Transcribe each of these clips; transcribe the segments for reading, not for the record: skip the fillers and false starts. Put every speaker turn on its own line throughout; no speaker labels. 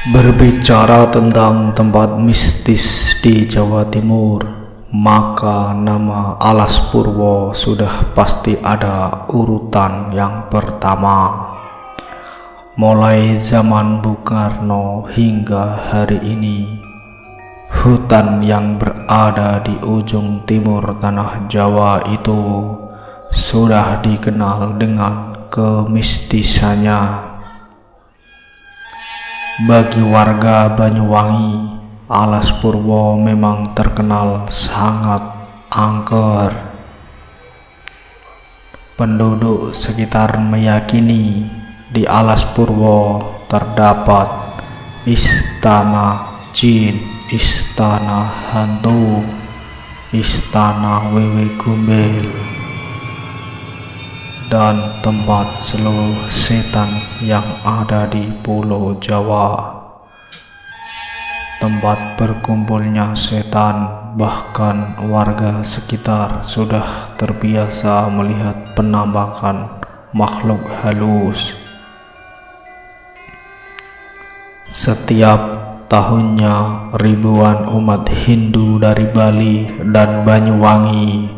Berbicara tentang tempat mistis di Jawa Timur, maka nama Alas Purwo sudah pasti ada urutan yang pertama. Mulai zaman Bung Karno hingga hari ini, hutan yang berada di ujung timur tanah Jawa itu sudah dikenal dengan kemistisannya. Bagi warga Banyuwangi, Alas Purwo memang terkenal sangat angker. Penduduk sekitar meyakini di Alas Purwo terdapat istana jin, istana hantu, istana wewe gombel, dan tempat seluruh setan yang ada di Pulau Jawa. Tempat berkumpulnya setan, bahkan warga sekitar sudah terbiasa melihat penampakan makhluk halus. Setiap tahunnya ribuan umat Hindu dari Bali dan Banyuwangi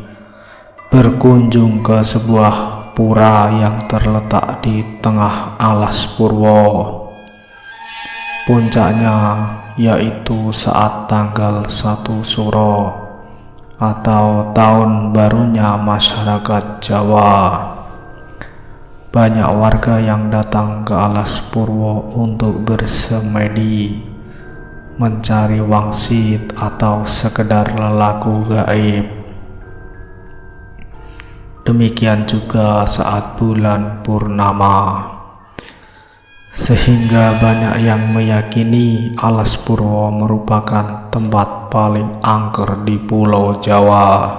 berkunjung ke sebuah pura yang terletak di tengah Alas Purwo. Puncaknya yaitu saat tanggal 1 Suro atau tahun barunya masyarakat Jawa. Banyak warga yang datang ke Alas Purwo untuk bersemedi, mencari wangsit atau sekedar lelaku gaib. Demikian juga saat bulan purnama, sehingga banyak yang meyakini Alas Purwo merupakan tempat paling angker di Pulau Jawa.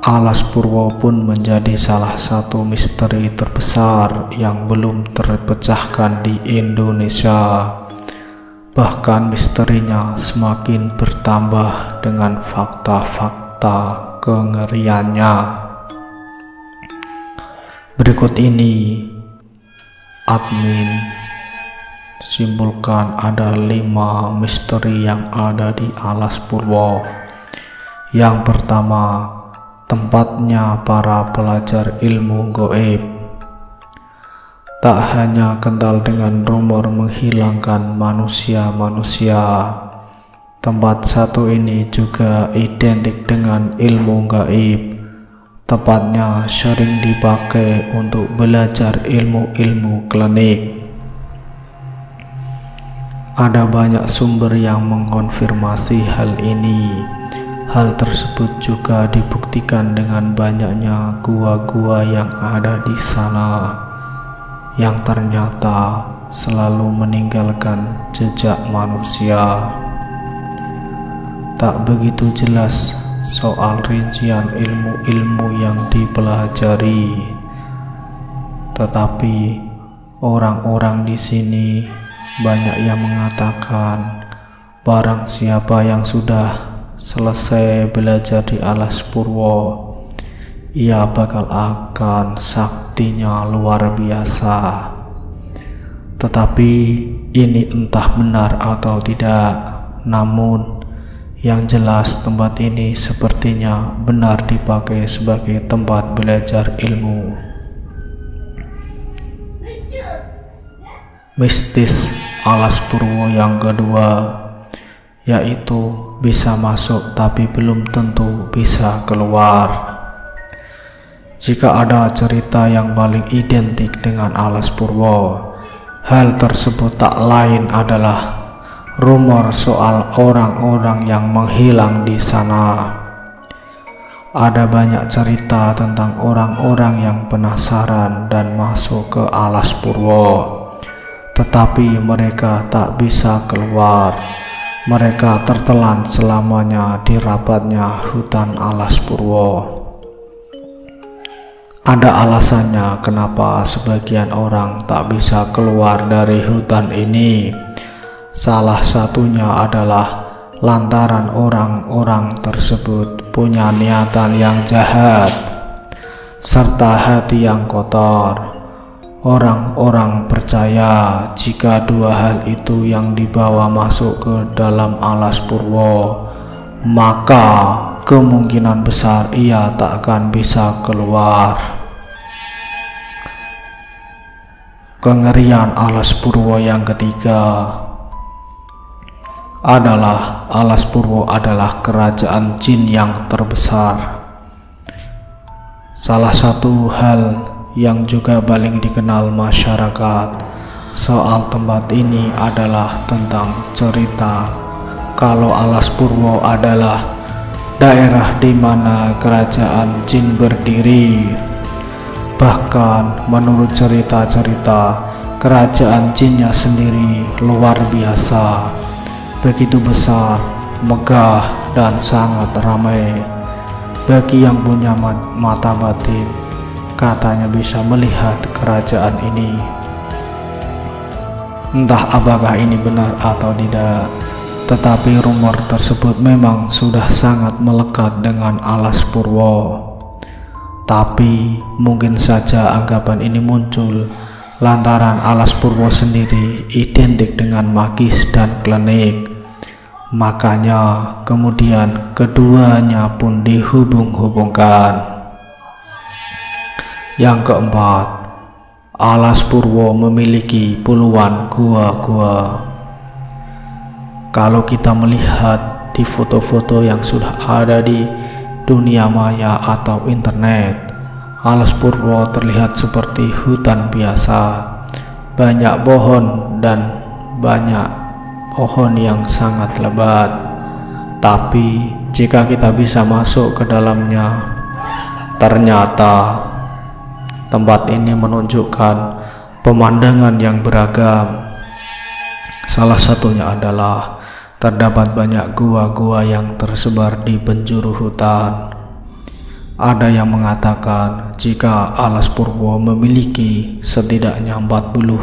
Alas Purwo pun menjadi salah satu misteri terbesar yang belum terpecahkan di Indonesia. Bahkan misterinya semakin bertambah dengan fakta-fakta kengeriannya. Berikut ini admin simpulkan ada 5 misteri yang ada di Alas Purwo. Yang pertama, tempatnya para pelajar ilmu gaib. Tak hanya kental dengan rumor menghilangkan manusia-manusia, tempat satu ini juga identik dengan ilmu gaib. Tepatnya sering dipakai untuk belajar ilmu-ilmu klinik. Ada banyak sumber yang mengonfirmasi hal ini. Hal tersebut juga dibuktikan dengan banyaknya gua-gua yang ada di sana, yang ternyata selalu meninggalkan jejak manusia. Tak begitu jelas soal rincian ilmu-ilmu yang dipelajari, tetapi orang-orang di sini banyak yang mengatakan barang siapa yang sudah selesai belajar di Alas Purwo, ia bakal akan saktinya luar biasa. Tetapi ini entah benar atau tidak, namun yang jelas tempat ini sepertinya benar dipakai sebagai tempat belajar ilmu. Mistis Alas Purwo yang kedua, yaitu bisa masuk tapi belum tentu bisa keluar. Jika ada cerita yang paling identik dengan Alas Purwo, hal tersebut tak lain adalah rumor soal orang-orang yang menghilang di sana. Ada banyak cerita tentang orang-orang yang penasaran dan masuk ke Alas Purwo, tetapi mereka tak bisa keluar. Mereka tertelan selamanya di rapatnya hutan Alas Purwo. Ada alasannya kenapa sebagian orang tak bisa keluar dari hutan ini. Salah satunya adalah lantaran orang-orang tersebut punya niatan yang jahat serta hati yang kotor. Orang-orang percaya jika dua hal itu yang dibawa masuk ke dalam alas purwo, maka kemungkinan besar ia tak akan bisa keluar. Kengerian alas purwo yang ketiga adalah alas purwo adalah kerajaan jin yang terbesar. Salah satu hal yang juga paling dikenal masyarakat soal tempat ini adalah tentang cerita kalau alas purwo adalah daerah di mana kerajaan jin berdiri. Bahkan menurut cerita-cerita, kerajaan jinnya sendiri luar biasa, begitu besar, megah, dan sangat ramai. Bagi yang punya mata batin, katanya bisa melihat kerajaan ini. Entah apakah ini benar atau tidak, tetapi rumor tersebut memang sudah sangat melekat dengan alas purwo. Tapi mungkin saja anggapan ini muncul lantaran alas purwo sendiri identik dengan magis dan klinik. Makanya kemudian keduanya pun dihubung-hubungkan. Yang keempat, alas purwo memiliki puluhan gua-gua. Kalau kita melihat di foto-foto yang sudah ada di dunia maya atau internet, alas purwo terlihat seperti hutan biasa, banyak pohon dan banyak pohon yang sangat lebat. Tapi jika kita bisa masuk ke dalamnya, ternyata tempat ini menunjukkan pemandangan yang beragam. Salah satunya adalah terdapat banyak gua-gua yang tersebar di penjuru hutan. Ada yang mengatakan jika alas purwo memiliki setidaknya 40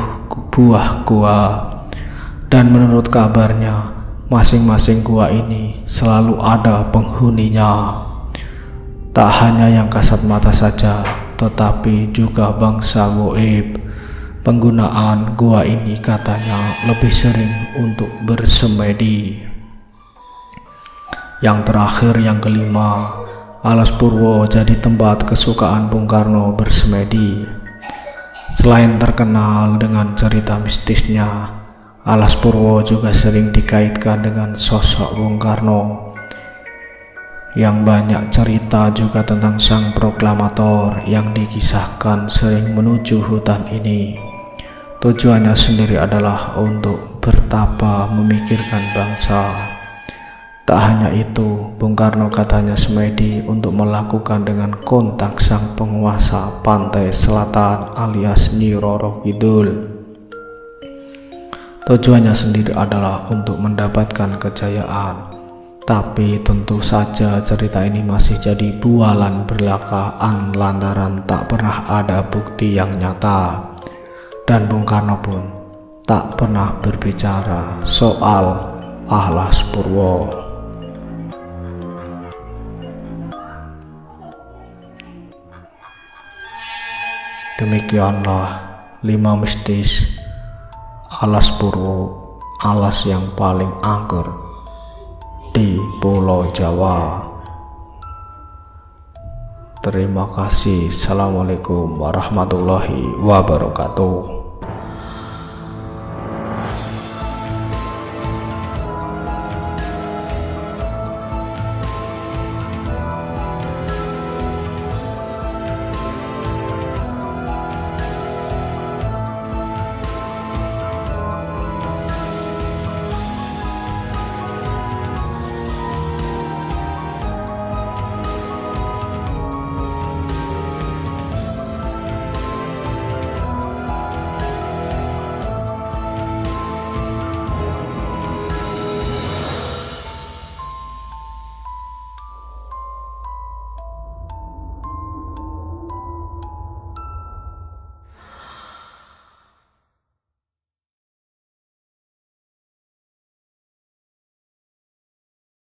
buah gua, dan menurut kabarnya masing-masing gua ini selalu ada penghuninya. Tak hanya yang kasat mata saja, tetapi juga bangsa goib. Penggunaan gua ini katanya lebih sering untuk bersemedi. Yang terakhir, yang kelima, alas purwo jadi tempat kesukaan Bung Karno bersemedi. Selain terkenal dengan cerita mistisnya, alas purwo juga sering dikaitkan dengan sosok Bung Karno. Yang banyak cerita juga tentang sang proklamator yang dikisahkan sering menuju hutan ini. Tujuannya sendiri adalah untuk bertapa memikirkan bangsa. Tak hanya itu, Bung Karno katanya semedi untuk melakukan dengan kontak sang penguasa pantai selatan alias Nyi Roro Kidul. Tujuannya sendiri adalah untuk mendapatkan kejayaan. Tapi tentu saja cerita ini masih jadi bualan belaka lantaran tak pernah ada bukti yang nyata. Dan Bung Karno pun tak pernah berbicara soal alas purwo. Demikianlah 5 mistis alas purwo, alas yang paling angker di Pulau Jawa. Terima kasih. Assalamualaikum warahmatullahi wabarakatuh.